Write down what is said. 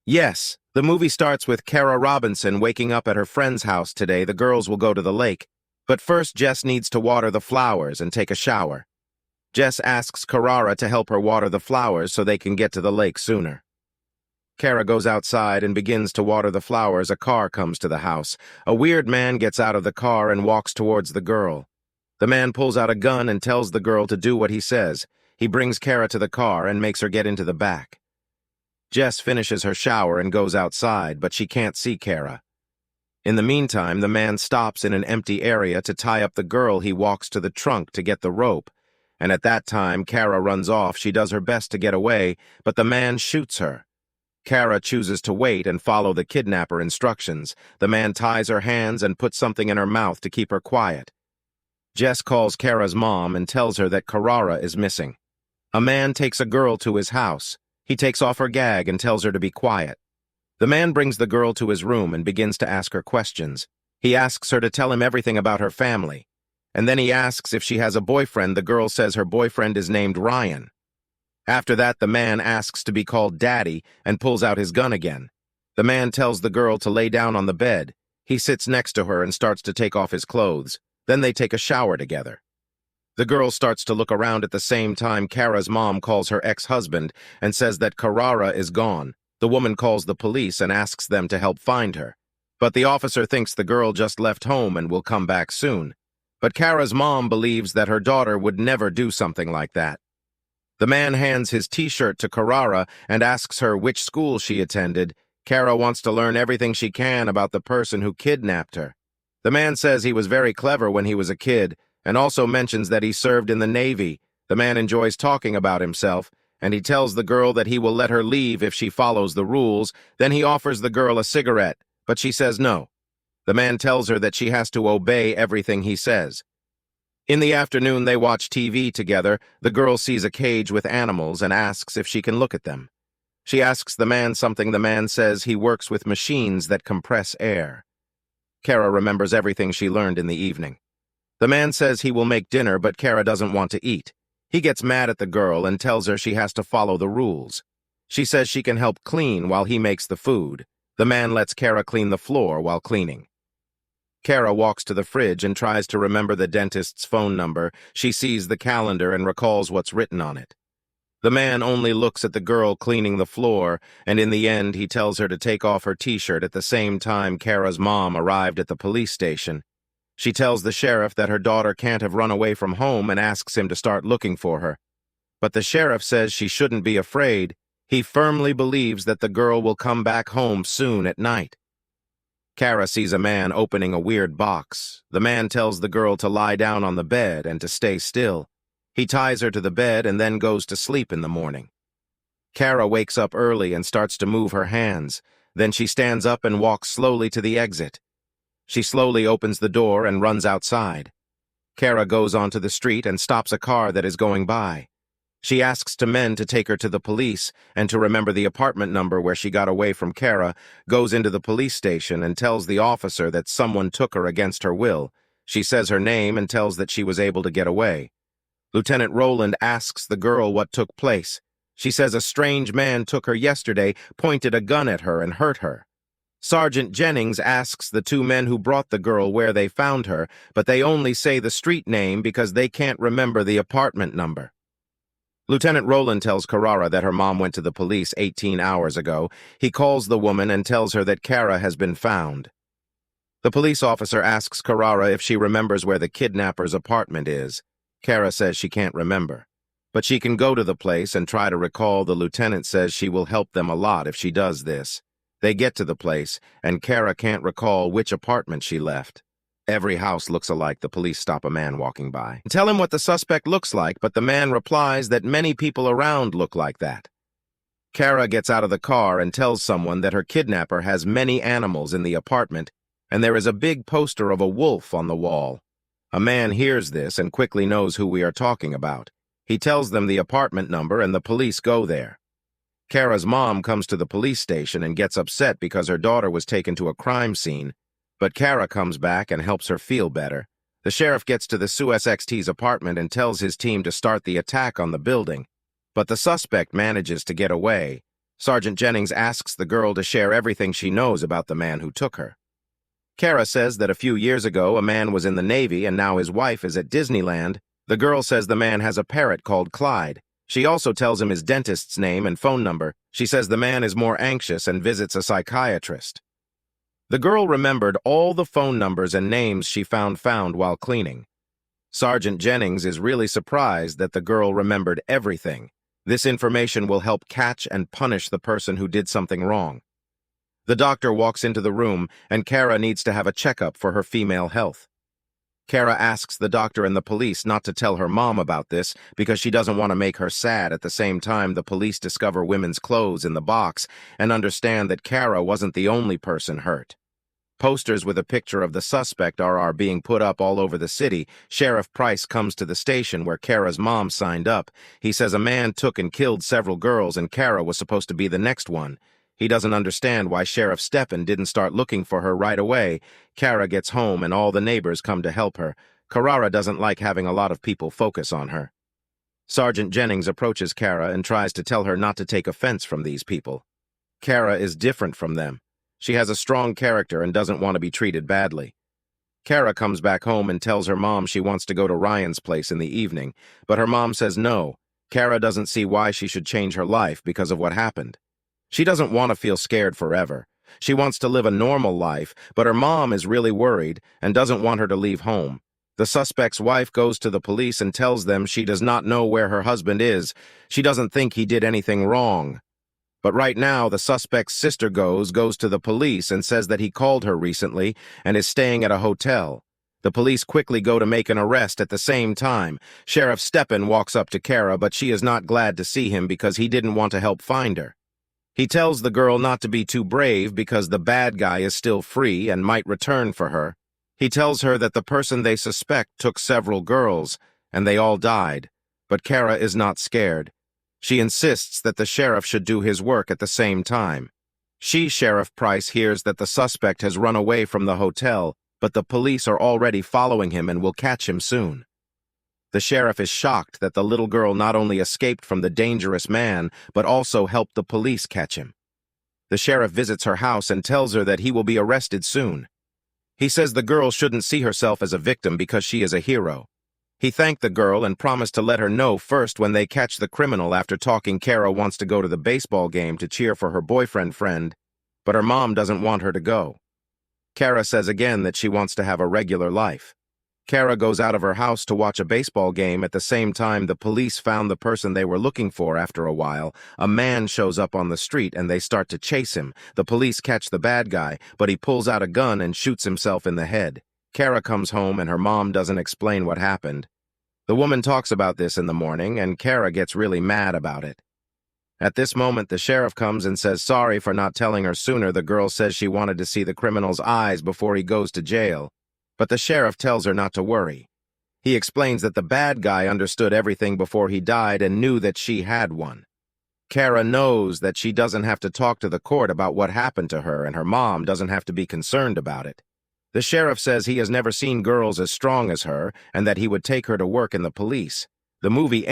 Yes, the movie starts with Kara Robinson waking up at her friend's house today. The girls will go to the lake. But first, Jess needs to water the flowers and take a shower. Jess asks Carrara to help her water the flowers so they can get to the lake sooner. Kara goes outside and begins to water the flowers. A car comes to the house. A weird man gets out of the car and walks towards the girl. The man pulls out a gun and tells the girl to do what he says. He brings Kara to the car and makes her get into the back. Jess finishes her shower and goes outside, but she can't see Kara. In the meantime, the man stops in an empty area to tie up the girl. He walks to the trunk to get the rope, and at that time, Kara runs off. She does her best to get away, but the man shoots her. Kara chooses to wait and follow the kidnapper instructions. The man ties her hands and puts something in her mouth to keep her quiet. Jess calls Kara's mom and tells her that Carrara is missing. A man takes a girl to his house. He takes off her gag and tells her to be quiet. The man brings the girl to his room and begins to ask her questions. He asks her to tell him everything about her family. And then he asks if she has a boyfriend. The girl says her boyfriend is named Ryan. After that, the man asks to be called Daddy and pulls out his gun again. The man tells the girl to lay down on the bed. He sits next to her and starts to take off his clothes. Then they take a shower together. The girl starts to look around at the same time. Kara's mom calls her ex-husband and says that Carrara is gone. The woman calls the police and asks them to help find her. But the officer thinks the girl just left home and will come back soon. But Kara's mom believes that her daughter would never do something like that. The man hands his t-shirt to Carrara and asks her which school she attended. Kara wants to learn everything she can about the person who kidnapped her. The man says he was very clever when he was a kid, and also mentions that he served in the Navy. The man enjoys talking about himself, and he tells the girl that he will let her leave if she follows the rules. Then he offers the girl a cigarette, but she says no. The man tells her that she has to obey everything he says. In the afternoon, they watch TV together. The girl sees a cage with animals and asks if she can look at them. She asks the man something. The man says he works with machines that compress air. Kara remembers everything she learned in the evening. The man says he will make dinner, but Kara doesn't want to eat. He gets mad at the girl and tells her she has to follow the rules. She says she can help clean while he makes the food. The man lets Kara clean the floor while cleaning. Kara walks to the fridge and tries to remember the dentist's phone number. She sees the calendar and recalls what's written on it. The man only looks at the girl cleaning the floor, and in the end he tells her to take off her t-shirt. At the same time, Kara's mom arrived at the police station. She tells the sheriff that her daughter can't have run away from home and asks him to start looking for her. But the sheriff says she shouldn't be afraid. He firmly believes that the girl will come back home soon at night. Kara sees a man opening a weird box. The man tells the girl to lie down on the bed and to stay still. He ties her to the bed and then goes to sleep in the morning. Kara wakes up early and starts to move her hands. Then she stands up and walks slowly to the exit. She slowly opens the door and runs outside. Kara goes onto the street and stops a car that is going by. She asks two men to take her to the police and to remember the apartment number where she got away from. Kara goes into the police station and tells the officer that someone took her against her will. She says her name and tells that she was able to get away. Lieutenant Rowland asks the girl what took place. She says a strange man took her yesterday, pointed a gun at her, and hurt her. Sergeant Jennings asks the two men who brought the girl where they found her, but they only say the street name because they can't remember the apartment number. Lieutenant Rowland tells Carrara that her mom went to the police 18 hours ago. He calls the woman and tells her that Kara has been found. The police officer asks Carrara if she remembers where the kidnapper's apartment is. Kara says she can't remember, but she can go to the place and try to recall. The lieutenant says she will help them a lot if she does this. They get to the place, and Kara can't recall which apartment she left. Every house looks alike. The police stop a man walking by. Tell him what the suspect looks like, but the man replies that many people around look like that. Kara gets out of the car and tells someone that her kidnapper has many animals in the apartment, and there is a big poster of a wolf on the wall. A man hears this and quickly knows who we are talking about. He tells them the apartment number, and the police go there. Kara's mom comes to the police station and gets upset because her daughter was taken to a crime scene, but Kara comes back and helps her feel better. The sheriff gets to the SUSXT's apartment and tells his team to start the attack on the building, but the suspect manages to get away. Sergeant Jennings asks the girl to share everything she knows about the man who took her. Kara says that a few years ago a man was in the Navy and now his wife is at Disneyland. The girl says the man has a parrot called Clyde. She also tells him his dentist's name and phone number. She says the man is more anxious and visits a psychiatrist. The girl remembered all the phone numbers and names she found while cleaning. Sergeant Jennings is really surprised that the girl remembered everything. This information will help catch and punish the person who did something wrong. The doctor walks into the room, and Kara needs to have a checkup for her female health. Kara asks the doctor and the police not to tell her mom about this because she doesn't want to make her sad. At the same time, the police discover women's clothes in the box and understand that Kara wasn't the only person hurt. Posters with a picture of the suspect are being put up all over the city. Sheriff Price comes to the station where Kara's mom signed up. He says a man took and killed several girls and Kara was supposed to be the next one. He doesn't understand why Sheriff Steppen didn't start looking for her right away. Kara gets home and all the neighbors come to help her. Kara doesn't like having a lot of people focus on her. Sergeant Jennings approaches Kara and tries to tell her not to take offense from these people. Kara is different from them. She has a strong character and doesn't want to be treated badly. Kara comes back home and tells her mom she wants to go to Ryan's place in the evening, but her mom says no. Kara doesn't see why she should change her life because of what happened. She doesn't want to feel scared forever. She wants to live a normal life, but her mom is really worried and doesn't want her to leave home. The suspect's wife goes to the police and tells them she does not know where her husband is. She doesn't think he did anything wrong. But right now, the suspect's sister goes to the police and says that he called her recently and is staying at a hotel. The police quickly go to make an arrest at the same time. Sheriff Steppen walks up to Kara, but she is not glad to see him because he didn't want to help find her. He tells the girl not to be too brave because the bad guy is still free and might return for her. He tells her that the person they suspect took several girls, and they all died. But Kara is not scared. She insists that the sheriff should do his work at the same time. Sheriff Price hears that the suspect has run away from the hotel, but the police are already following him and will catch him soon. The sheriff is shocked that the little girl not only escaped from the dangerous man, but also helped the police catch him. The sheriff visits her house and tells her that he will be arrested soon. He says the girl shouldn't see herself as a victim because she is a hero. He thanked the girl and promised to let her know first when they catch the criminal. After talking, Kara wants to go to the baseball game to cheer for her boyfriend friend, but her mom doesn't want her to go. Kara says again that she wants to have a regular life. Kara goes out of her house to watch a baseball game. At the same time, the police found the person they were looking for. After a while, a man shows up on the street and they start to chase him. The police catch the bad guy, but he pulls out a gun and shoots himself in the head. Kara comes home and her mom doesn't explain what happened. The woman talks about this in the morning and Kara gets really mad about it. At this moment, the sheriff comes and says sorry for not telling her sooner. The girl says she wanted to see the criminal's eyes before he goes to jail. But the sheriff tells her not to worry. He explains that the bad guy understood everything before he died and knew that she had one. Kara knows that she doesn't have to talk to the court about what happened to her, and her mom doesn't have to be concerned about it. The sheriff says he has never seen girls as strong as her and that he would take her to work in the police. The movie ends.